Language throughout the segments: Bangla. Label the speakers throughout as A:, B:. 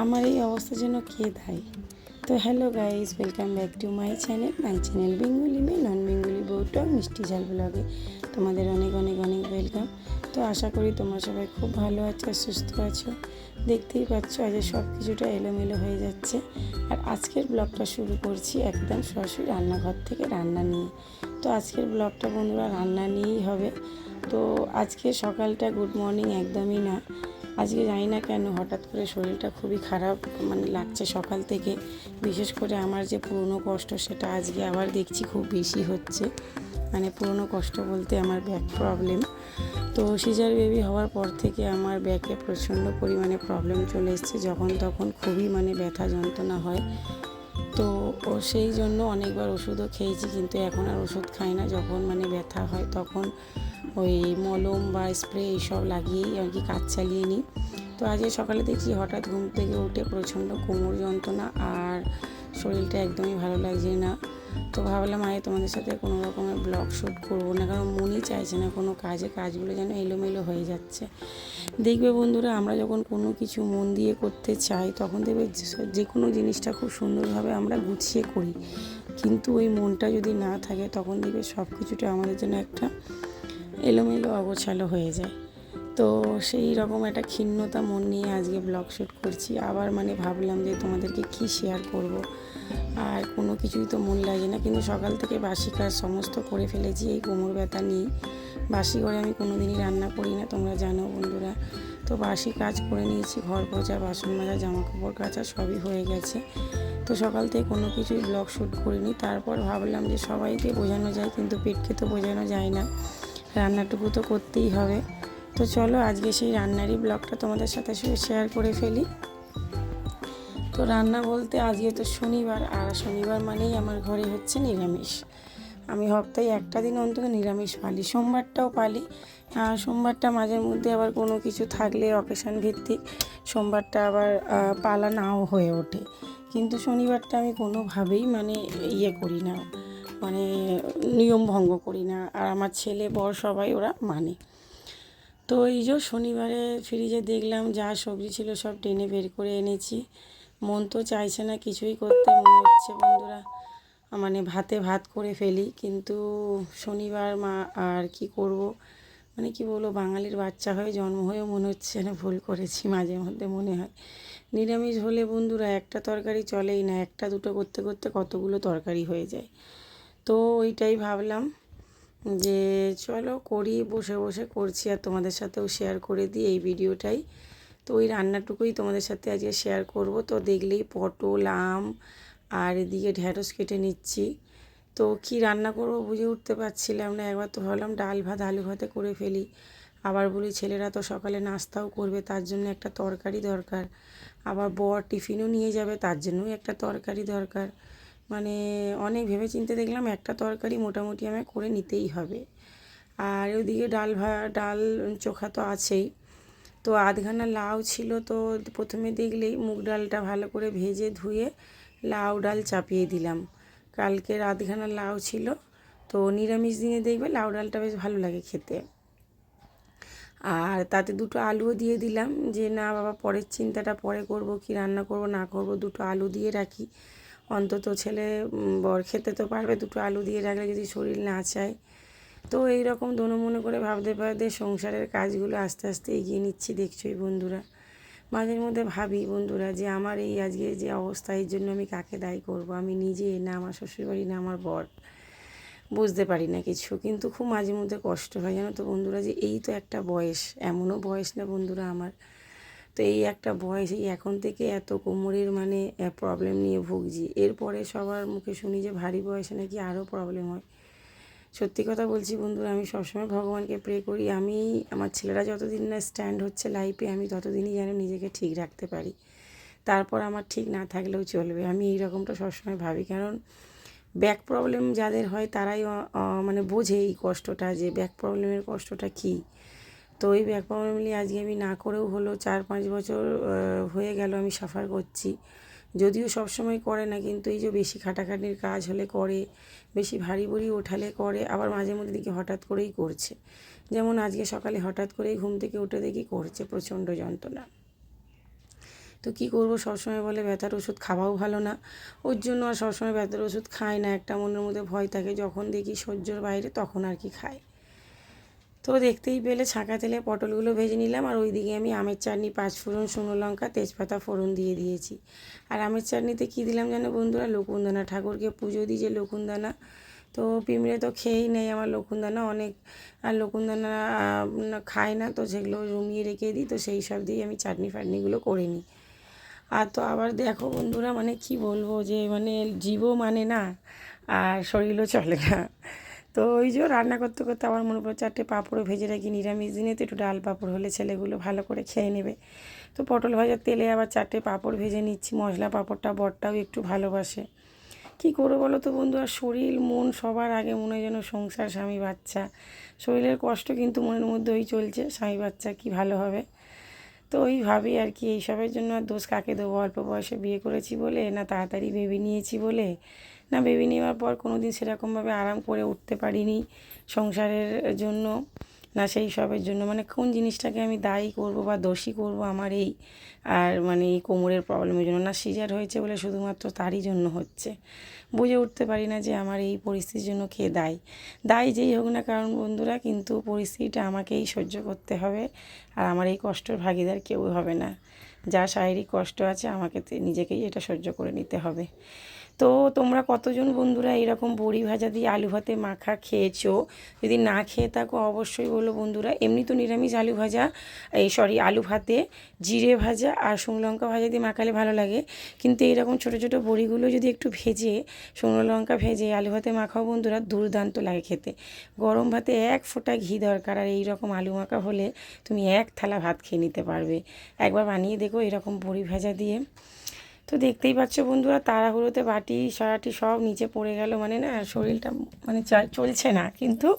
A: আমার এই অবস্থার জন্য কে দায়ী? তো hello guys, welcome back to my channel Bengali মেয়ে নন বেঙ্গলি বউটা মিষ্টি ঝাল ব্লগে তোমাদের অনেক অনেক অনেক ওয়েলকাম। তো আশা করি তোমরা সবাই খুব ভালো আছো, সুস্থ আছো। দেখতেই পাচ্ছ আজ সব কিছুটা এলোমেলো হয়ে যাচ্ছে। আর আজকের ব্লগটা শুরু করছি একদম সরাসরি রান্নাঘর থেকে রান্না নিয়ে। তো আজকের ব্লগটা বন্ধুরা রান্না নিয়েই হবে। তো আজকে সকালটা গুড মর্নিং একদমই না। আজকে জানি না কেন হঠাৎ করে শরীরটা খুবই খারাপ লাগছে সকাল থেকে। বিশেষ করে আমার যে পুরনো কষ্ট সেটা আজকে আবার দেখছি খুব বেশি হচ্ছে। পুরনো কষ্ট বলতে আমার ব্যাক প্রবলেম। তো সিজার বেবি হওয়ার পর থেকে আমার ব্যাকে প্রচণ্ড পরিমাণে প্রবলেম চলে এসেছে, যখন তখন খুবই ব্যথা যন্ত্রণা হয়। তো সেই জন্য অনেকবার ওষুধও খেয়েছি, কিন্তু এখন আর ওষুধ খাই না। যখন ব্যথা হয় তখন ওই মলম বা স্প্রে এইসব লাগিয়েই আর কি কাজ চালিয়ে নিই। তো আজকে সকালে দেখছি হঠাৎ ঘুম থেকে উঠে প্রচণ্ড কোমর যন্ত্রণা আর শরীরটা একদমই ভালো লাগছে না। তো ভাবলাম তোমাদের সাথে কোনো রকমের ব্লগ শ্যুট করবো না, কারণ মনই চাইছে না কোনো কাজগুলো যেন এলোমেলো হয়ে যাচ্ছে। দেখবে বন্ধুরা, আমরা যখন কোনো কিছু মন দিয়ে করতে চাই তখন দেখবে যে কোনো জিনিসটা খুব সুন্দরভাবে আমরা গুছিয়ে করি, কিন্তু ওই মনটা যদি না থাকে তখন দেখবে সব কিছুটা আমাদের জন্য একটা এলোমেলো অগোছালো হয়ে যায়। তো সেই রকম একটা ক্ষীণতা মন নিয়ে আজকে ব্লগ শ্যুট করছি। আবার ভাবলাম যে তোমাদেরকে কি শেয়ার করব, আর কোনো কিছুই তো মন লাগে না। কিন্তু সকাল থেকে বাসি কাজ সমস্ত করে ফেলেছি এই কোমর ব্যথা নিয়ে। বাসি ঘরে আমি কোনো দিনই রান্না করি না, তোমরা জানো বন্ধুরা। তো বাসি কাজ করে নিয়েছি, ঘর পোছা, বাসন মাজা, জামা কাপড় কাচা সবই হয়ে গেছে। তো সকাল থেকে কোনো কিছুই ব্লগ শ্যুট করিনি। তারপর ভাবলাম যে সবাইকে বোঝানো যায়, কিন্তু পেটকে তো বোঝানো যায় না, রান্নাটুকু তো করতেই হবে। তো চলো আজকে সেই রান্নারই ব্লগটা তোমাদের সাথে শেয়ার করে ফেলি। তো রান্না বলতে আজকে তো শনিবার, আর শনিবার মানেই আমার ঘরে হচ্ছে নিরামিষ। আমি সপ্তাহে একটা দিন অন্তত নিরামিষ পালি, সোমবারটাও পালি। সোমবারটা মাঝে মধ্যে আবার কোনো কিছু থাকলে অকেশন ভিত্তিক সোমবারটা আবার পালা নাও হয়ে ওঠে। কিন্তু শনিবারটা আমি কোনোভাবেই করি না, নিয়ম ভঙ্গ করি না। আর আমার ছেলে বর সবাই ওরা মানে। তো এই যে শনিবারে ফ্রিজে দেখলাম যা সবজি ছিল সব টেনে বের করে এনেছি। মন তো চাইছে না কিছুই করতে, মনে হচ্ছে বন্ধুরা ভাতে ভাত করে ফেলি। কিন্তু শনিবার আর কি করব, কি বলবো, বাঙালির বাচ্চা হয়ে জন্ম হয়েও মনে হচ্ছে না ভুল করেছি। মাঝে মধ্যে মনে হয় নিরামিষ হলে বন্ধুরা একটা তরকারি চলেই না, একটা দুটো করতে করতে কতগুলো তরকারি হয়ে যায়। তো ওইটাই ভাবলাম যে চলো করি, বসে বসে করছি আর তোমাদের সাথেও শেয়ার করে দিই এই ভিডিওটাই। তো ওই রান্নাটুকুই তোমাদের সাথে আজকে শেয়ার করব। তো দেখলেই পটল, আম আর এদিকে ঢ্যাঁড়স কেটে নিচ্ছি। তো কি রান্না করব বুঝে উঠতে পারছিলাম না। একবার তো ভাবলাম ডাল ভাত আলু ভাতে করে ফেলি, আবার বলি ছেলেরা তো সকালে নাস্তাও করবে, তার জন্য একটা তরকারি দরকার। আবার বর টিফিনও নিয়ে যাবে, তার জন্যও একটা তরকারি দরকার। অনেক ভেবেচিন্তে দেখলাম একটা তরকারি মোটামুটি আমায় করে নিতেই হবে। আর ওদিকে ডাল চোখা তো আছেই। তো আধখানা লাউ ছিল, তো প্রথমে দেখলেই মুগ ডালটা ভালো করে ভেজে ধুয়ে লাউ ডাল চাপিয়ে দিলাম। কালকের আধখানা লাউ ছিল, তো নিরামিষ দিনে দেখবে লাউ ডালটা বেশ ভালো লাগে খেতে। আর তাতে দুটো আলুও দিয়ে দিলাম, যে না বাবা পরের চিন্তাটা পরে করব, কি রান্না করব না করব, দুটো আলু দিয়ে রাখি, অন্তত ছেলে বর খেতে তো পারবে। দুটো আলু দিয়ে রাখলে যদি শরীর না চায়। তো এই রকম মনে করে ভাবতে ভাবতে সংসারের কাজগুলো আস্তে আস্তে এগিয়ে নিচ্ছি, দেখছোই বন্ধুরা। মাঝে মধ্যে ভাবি বন্ধুরা যে আমার এই আজকে যে অবস্থা, এর জন্য আমি কাকে দায়ী করব? আমি নিজে, না আমার শ্বশুরবাড়ি, না আমার বর? বুঝতে পারি না কিছু। কিন্তু খুব মাঝে মধ্যে কষ্ট হয়, জানো তো বন্ধুরা, যে এই তো একটা বয়স, এমনও বয়স না বন্ধুরা আমার। তো এই একটা বয়স, এই এখন থেকে এত কোমরের প্রবলেম নিয়ে ভুগছি। এরপরে সবার মুখে শুনি যে ভারী বয়সে নাকি আরও প্রবলেম হয়। সত্যি কথা বলছি বন্ধুরা, আমি সবসময় ভগবানকে প্রে করি আমি, আমার ছেলেরা যতদিন না স্ট্যান্ড হচ্ছে লাইফে, আমি ততদিনই যেন নিজেকে ঠিক রাখতে পারি। তারপর আমার ঠিক না থাকলেও চলবে, আমি এই রকমটা সবসময় ভাবি। কারণ ব্যাক প্রবলেম যাদের হয় তারাই বোঝে এই কষ্টটা, যে ব্যাক প্রবলেমের কষ্টটা কী। তো এই ব্যাক প্রবলেম নিয়ে আজকে আমি না করেও হলো 4-5 বছর হয়ে গেল আমি সাফার করছি। যদিও সবসময় করে না, কিন্তু এই যে বেশি খাটাখাটির কাজ হলে করে, বেশি ভারী ভুরি ওঠালে করে, আবার মাঝে মধ্যে দেখি হঠাৎ করেই করছে। যেমন আজকে সকালে হঠাৎ করেই ঘুম থেকে উঠে দেখি করছে প্রচণ্ড যন্ত্রণা। তো কী করবো, সবসময় বলে ব্যথার ওষুধ খাওয়াও ভালো না, ওর জন্য আর সবসময় ব্যথার ওষুধ খাই না। একটা মনের মধ্যে ভয় থাকে, যখন দেখি সহ্যর বাইরে তখন আর কি খাই। তো দেখতেই পেলে ছাঁকা তেলে পটলগুলো ভেজে নিলাম, আর ওইদিকে আমি আমের চাটনি, পাঁচফোড়ন, শুকনো লঙ্কা, তেজপাতা ফোড়ন দিয়ে দিয়েছি। আর আমের চাটনিতে কী দিলাম জানো বন্ধুরা, লকুনদানা। ঠাকুরকে পুজো দিই যে লকুনদানা, তো পিঁমড়ে তো খেয়েই নেই আমার লকুনদানা অনেক, আর লকুনদানা খায় না, তো সেগুলো রুমিয়ে রেখে দিই, তো সেই সব দিয়ে আমি চাটনি ফাটনিগুলো করে নিই। আর তো আবার দেখো বন্ধুরা, মানে কি বলবো, যে মানে জীবও মানে না আর শরীরও চলে না। তো ওই যে রান্না করতে করতে আমার মনে পড়ে 4টে পাঁপড়ও ভেজে রাখি, নিরামিষ দিনে তো একটু ডাল পাঁপড় হলে ছেলেগুলো ভালো করে খেয়ে নেবে। তো পটল ভাজার তেলে আবার 4টে পাঁপড় ভেজে নিচ্ছি। মশলা পাঁপড়টা বরটাও একটু ভালোবাসে। কী করবো বলো তো বন্ধু, আর শরীর মন সবার আগে মনে হয় যেন সংসার, স্বামী, বাচ্চা। শরীরের কষ্ট কিন্তু মনের মধ্যে ওই চলছে, স্বামী বাচ্চা কি ভালো হবে। তো ওই ভাবি আর কি, এইসবের জন্য আর দোষ কাকে দেবো, অল্প বয়সে বিয়ে করেছি বলে, না তাড়াতাড়ি বেবি নিয়েছি বলে, না বেবি নেওয়ার পর কোনো দিন সেরকমভাবে আরাম করে উঠতে পারিনি সংসারের জন্য, না সেই সবের জন্য। মানে কোন জিনিসটাকে আমি দায়ী করব বা দোষী করব আমার এই আর মানে এই কোমরের প্রবলেমের জন্য, না সিজার হয়েছে বলে শুধুমাত্র তারই জন্য হচ্ছে। বুঝে উঠতে পারি না যে আমার এই পরিস্থিতির জন্য কে দায়ী। দায়ী যেই হোক না কারণ বন্ধুরা, কিন্তু পরিস্থিতিটা আমাকেই সহ্য করতে হবে, আর আমার এই কষ্টের ভাগিদার কেউ হবে না। যা শারীরিক কষ্ট আছে আমাকে নিজেকেই এটা সহ্য করে নিতে হবে। তো তোমরা কতজন বন্ধুরা এরকম বড়ি ভাজা দিয়ে আলু ভাতে মাখা খেয়েছো? যদি না খেয়ে থাকো অবশ্যই বলো বন্ধুরা। এমনি তো নিরামিষ আলু ভাজা, আলু ভাতে জিরে ভাজা আর শুকনো লঙ্কা ভাজা দিয়ে মাখালে ভালো লাগে, কিন্তু এইরকম ছোটো ছোটো বড়িগুলো যদি একটু ভেজে শুকনো লঙ্কা ভেজে আলু ভাতে মাখাও বন্ধুরা, দুর্দান্ত লাগে খেতে। গরম ভাতে এক ফোঁটা ঘি দরকার, আর এইরকম আলু মাখা হলে তুমি এক থালা ভাত খেয়ে নিতে পারবে। একবার বানিয়ে দেখো এরকম বড়ি ভাজা দিয়ে। তো দেখতেই পাচ্ছ বন্ধুরা, তাড়াহুড়োতে বাটি সারাটি সব নিচে পড়ে গেল, মানে না শরীরটা মানে চলছে না, কিন্তু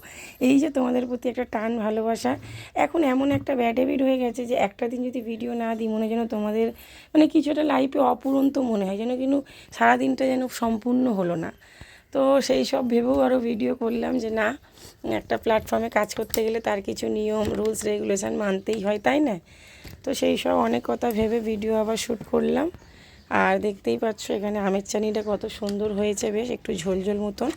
A: এই যে তোমাদের প্রতি একটা টান ভালোবাসা, এখন এমন একটা ব্যাড হ্যাবিট হয়ে গেছে যে একটা দিন যদি ভিডিও না দিই মনে যেন তোমাদের মানে কিছুটা লাইফে অপুরন্ত মনে হয়, যেন কিন্তু সারাদিনটা যেন সম্পূর্ণ হলো না। তো সেই সব ভেবেও আরও ভিডিও করলাম যে না, একটা প্ল্যাটফর্মে কাজ করতে গেলে তার কিছু নিয়ম, রুলস, রেগুলেশন মানতেই হয়, তাই না? তো সেই সব অনেক কথা ভেবে ভিডিও আবার শ্যুট করলাম। আর দেখতেই পাচ্ছ এখানে আমের চাটনিটা কত সুন্দর হয়েছে, বেশ একটু ঝোল মতন।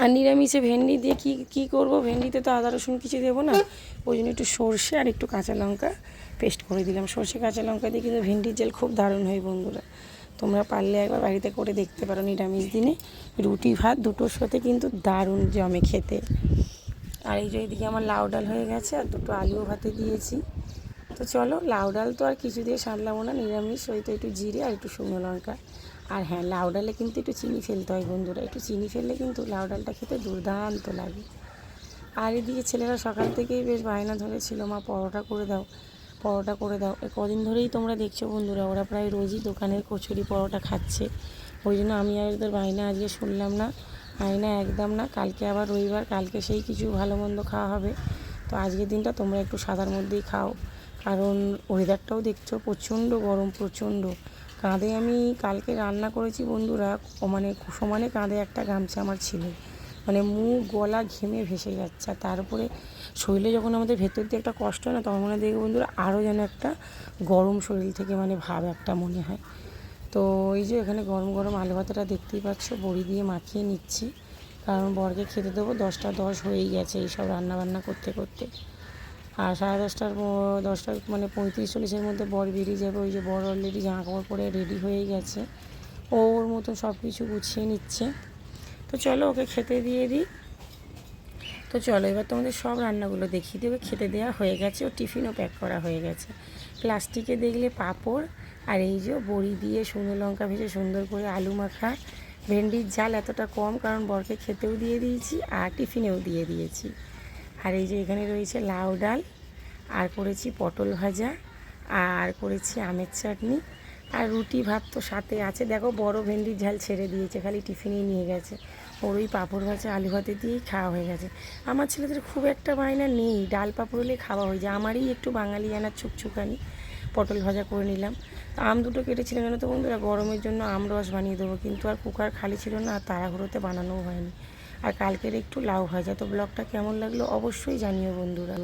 A: আর নিরামিষে ভেন্ডি দিয়ে কী করবো, ভেন্ডিতে তো আদা রসুন কিছু দেবো না, ওই জন্য একটু সর্ষে আর একটু কাঁচা লঙ্কা পেস্ট করে দিলাম। সর্ষে কাঁচা লঙ্কা দিয়ে কিন্তু ভেন্ডির ঝাল খুব দারুণ হয় বন্ধুরা, তোমরা পারলে একবার বাড়িতে করে দেখতে পারো। নিরামিষ দিনে রুটি ভাত দুটোর সাথে কিন্তু দারুণ জমে খেতে। আর এই যে এইদিকে আমার লাউ ডাল হয়ে গেছে, আর দুটো আলুও ভাতে দিয়েছি। তো চলো, লাউ ডাল তো আর কিছু দিয়ে সামলাবো না, নিরামিষ, ওই তো একটু জিরে আর একটু শুকনো লঙ্কা। আর হ্যাঁ, লাউ ডালে কিন্তু একটু চিনি ফেলতে হয় বন্ধুরা, একটু চিনি ফেললে কিন্তু লাউ ডালটা খেতে দুর্দান্ত লাগে। আর এদিকে ছেলেরা সকাল থেকেই বেশ বায়না ধরেছিল, মা পরোটা করে দাও, পরোটা করে দাও। কদিন ধরেই তোমরা দেখছো বন্ধুরা, ওরা প্রায় রোজই দোকানের কচুরি পরোটা খাচ্ছে। ওই জন্য আমি আর ওদের বায়না আজকে শুনলাম না, আয়না একদম না। কালকে আবার রবিবার, কালকে সেই কিছু ভালো মন্দ খাওয়া হবে। তো আজকের দিনটা তোমরা একটু সাদার মধ্যেই খাও, কারণ ওয়েদারটাও দেখছো প্রচণ্ড গরম, প্রচণ্ড। কাঁধে আমি কালকে রান্না করেছি বন্ধুরা, মানে সমানে কাঁধে একটা গামছা আমার ছিল, মানে মুখ গলা ঘেমে ভেসে যাচ্ছে। আর তার উপরে শরীরে যখন আমাদের ভেতর দিয়ে একটা কষ্ট হয় না, তখন মনে দেখবে বন্ধুরা আরও যেন একটা গরম শরীর থেকে মানে ভাব একটা মনে হয়। তো এই যে এখানে গরম গরম আলু ভাতাটা দেখতেই পাচ্ছ, বড়ি দিয়ে মাখিয়ে নিচ্ছি, কারণ বরকে খেতে দেবো। 10টা 10 হয়েই গেছে এইসব রান্নাবান্না করতে করতে। আর 10:30 মানে 35-40-এর মধ্যে বর বেরিয়ে যাবে। ওই যে বর অলরেডি জামা কাপড় পরে রেডি হয়ে গেছে, ওর মতন সব কিছু গুছিয়ে নিচ্ছে। তো চলো ওকে খেতে দিয়ে দিই। তো চলো এবার তোমাদের সব রান্নাগুলো দেখিয়ে দেবে। খেতে দেওয়া হয়ে গেছে, ও টিফিনও প্যাক করা হয়ে গেছে। প্লাস্টিকে দেখলে পাঁপড়, আর এই যে বড়ি দিয়ে শুকনো লঙ্কা ভেজে সুন্দর করে আলু মাখা। ভেন্ডির ঝাল এতটা কম, কারণ বরকে খেতেও দিয়ে দিয়েছি আর টিফিনেও দিয়ে দিয়েছি। আর এই যে এখানে রয়েছে লাউ ডাল, আর করেছি পটল ভাজা, আর করেছি আমের চাটনি, আর রুটি ভাত তো সাথে আছে। দেখো বড় ভেন্ডির ঝাল ছেড়ে দিয়েছে, খালি টিফিনেই নিয়ে গেছে। ওর ওই পাঁপড় ভাজা আলু ভাতে দিয়েই খাওয়া হয়ে গেছে। আমার ছেলেদের খুব একটা বায়না নেই, ডাল পাঁপড় হলে খাওয়া হয়ে যায়। আমারই একটু বাঙালিয়ানার ছুকছুকানি, পটল ভাজা করে নিলাম। তো আম দুটো কেটেছিলাম জানো তো বন্ধুরা, গরমের জন্য আম রস বানিয়ে দেবো, কিন্তু আর কুকার খালি ছিল না, আর তাড়াহুড়োতে বানানোও হয়নি। আর কালকের একটু লাউ ভাজা। তো ব্লগটা কেমন লাগলো অবশ্যই জানিও বন্ধুরা।